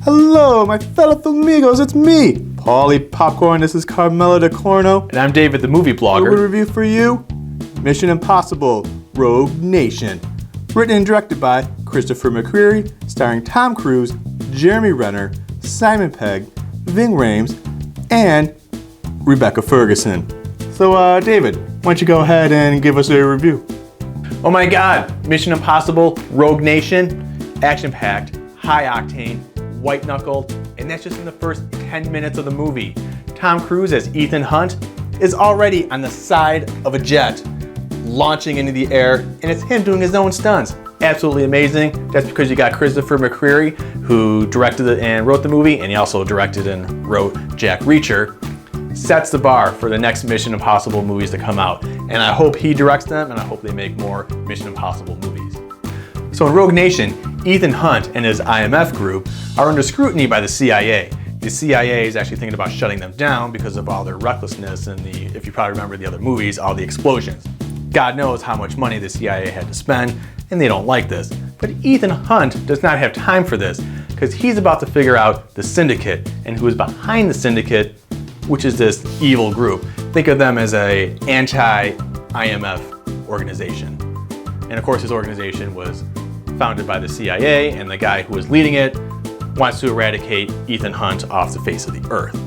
Hello, my fellow Flamigos, it's me, Paulie Popcorn. This is Carmella the Corno. And I'm David, the movie blogger. Movie review for you, Mission Impossible, Rogue Nation. Written and directed by Christopher McQuarrie, starring Tom Cruise, Jeremy Renner, Simon Pegg, Ving Rhames, and Rebecca Ferguson. So, David, why don't you go ahead and give us a review? Oh my God, Mission Impossible, Rogue Nation, action-packed, high-octane, white-knuckled, and that's just in the first 10 minutes of the movie. Tom Cruise as Ethan Hunt is already on the side of a jet, launching into the air, and it's him doing his own stunts. Absolutely amazing. That's because you got Christopher McQuarrie, who directed it and wrote the movie, and he also directed and wrote Jack Reacher. Sets the bar for the next Mission Impossible movies to come out, and I hope he directs them, and I hope they make more Mission Impossible movies. So in Rogue Nation, Ethan Hunt and his IMF group are under scrutiny by the CIA. The CIA is actually thinking about shutting them down because of all their recklessness and if you probably remember the other movies, all the explosions. God knows how much money the CIA had to spend, and they don't like this. But Ethan Hunt does not have time for this, because he's about to figure out the Syndicate, and who is behind the Syndicate, which is this evil group. Think of them as a anti-IMF organization. And of course, his organization was founded by the CIA, and the guy who was leading it wants to eradicate Ethan Hunt off the face of the earth.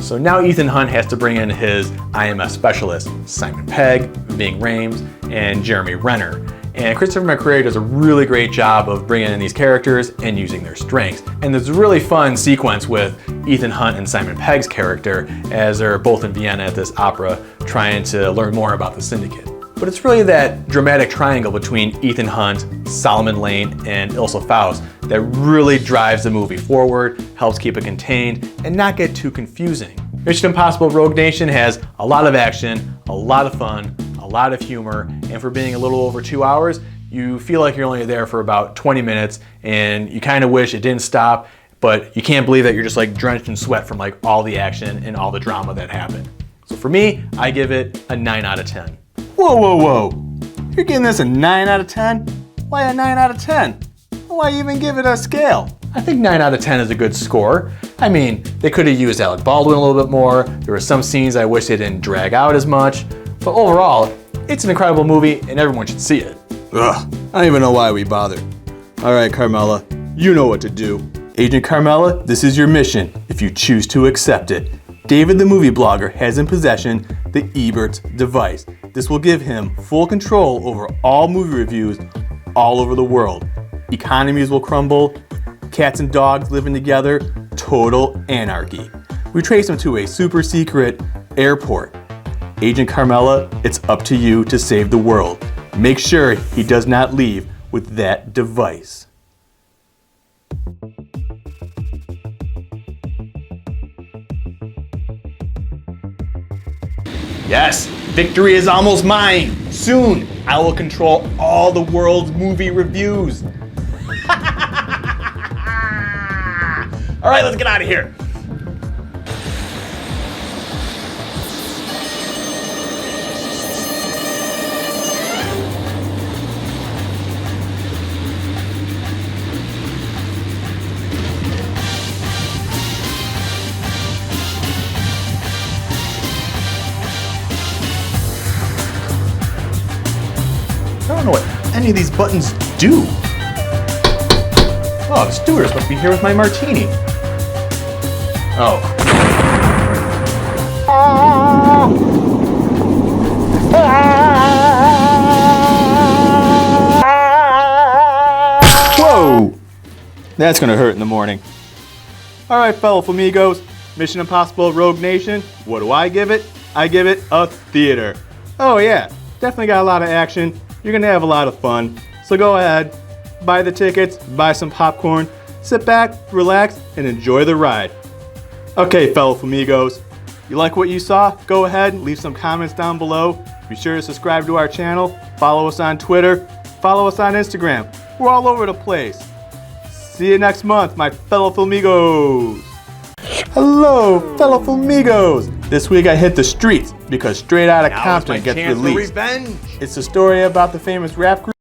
So now Ethan Hunt has to bring in his IMF specialists, Simon Pegg, Ving Rhames, and Jeremy Renner. And Christopher McQuarrie does a really great job of bringing in these characters and using their strengths. And there's a really fun sequence with Ethan Hunt and Simon Pegg's character as they're both in Vienna at this opera trying to learn more about the Syndicate. But it's really that dramatic triangle between Ethan Hunt, Solomon Lane, and Ilsa Faust that really drives the movie forward, helps keep it contained, and not get too confusing. Mission Impossible Rogue Nation has a lot of action, a lot of fun, a lot of humor, and for being a little over 2 hours, you feel like you're only there for about 20 minutes, and you kind of wish it didn't stop, but you can't believe that you're just like drenched in sweat from like all the action and all the drama that happened. So for me, I give it a 9 out of 10. Whoa, whoa, whoa. You're giving this a 9 out of 10? Why a 9 out of 10? Why even give it a scale? I think 9 out of 10 is a good score. I mean, they could have used Alec Baldwin a little bit more. There were some scenes I wish they didn't drag out as much. But overall, it's an incredible movie and everyone should see it. Ugh, I don't even know why we bothered. All right, Carmella, you know what to do. Agent Carmella, this is your mission if you choose to accept it. David the movie blogger has in possession the Ebert's device. This will give him full control over all movie reviews all over the world. Economies will crumble, cats and dogs living together, total anarchy. We trace him to a super secret airport. Agent Carmella, it's up to you to save the world. Make sure he does not leave with that device. Yes, victory is almost mine. Soon, I will control all the world's movie reviews. All right, let's get out of here. I don't know what any of these buttons do. Oh, the stewardess must be here with my martini. Oh. Whoa! That's gonna hurt in the morning. All right, fellow Flamigos, Mission Impossible Rogue Nation, what do I give it? I give it a theater. Oh yeah, definitely got a lot of action. You're gonna have a lot of fun. So go ahead, buy the tickets, buy some popcorn, sit back, relax, and enjoy the ride. Okay, fellow Flamigos, you like what you saw? Go ahead, leave some comments down below. Be sure to subscribe to our channel, follow us on Twitter, follow us on Instagram. We're all over the place. See you next month, my fellow Flamigos. Hello, fellow Flamigos. This week I hit the streets because Straight Outta Compton gets released. It's a story about the famous rap group